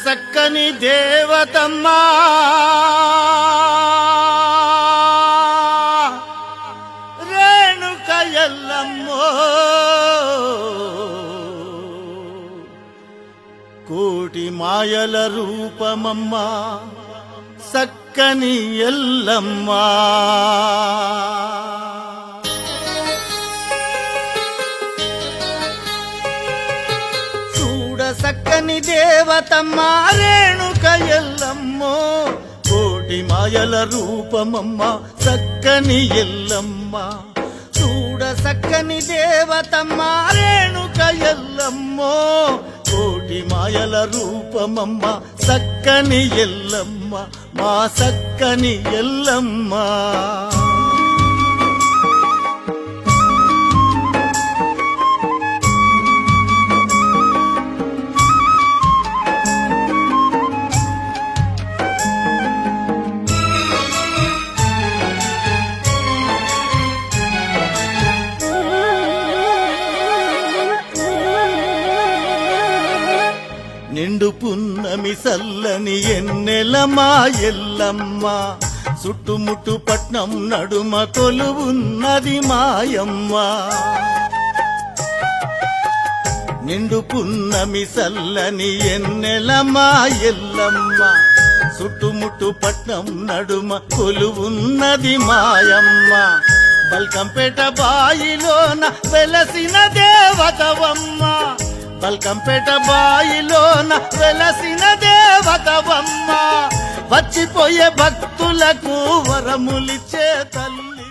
సక్కని దేవతమ్మా రేణుక ఎల్లమ్మో కోటి మాయల రూపమమ్మా సక్కని ఎల్లమ్మా సక్కని దేవతమ్మా రేణుక ఎల్లమ్మో కోటి మాయల రూపమమ్మా సక్కని ఎల్లమ్మ చూడ సక్కని దేవతమ్మా రేణుక ఎల్లమ్మో కోటి మాయల రూపమమ్మా సక్కని ఎల్లమ్మ మా సక్కని ఎల్లమ్మ నిండు పున్నమి సల్లని ఎన్నెలమా ఎల్లమ్మ చుట్టుముట్టు పట్నం నడుమ కొలువున్నది మాయమ్మ నిండు పున్నమి సల్లని ఎన్నెలమా ఎల్లమ్మ చుట్టుముట్టు పట్నం నడుమ కొలువున్నది మాయమ్మ బల్కంపేట బాయిలోన వెలసిన దేవతవమ్మ బల్కంపేట బాయిలోన వెలసిన దేవతవమ్మ వచ్చిపోయే భక్తులకు వరములిచ్చే తల్లి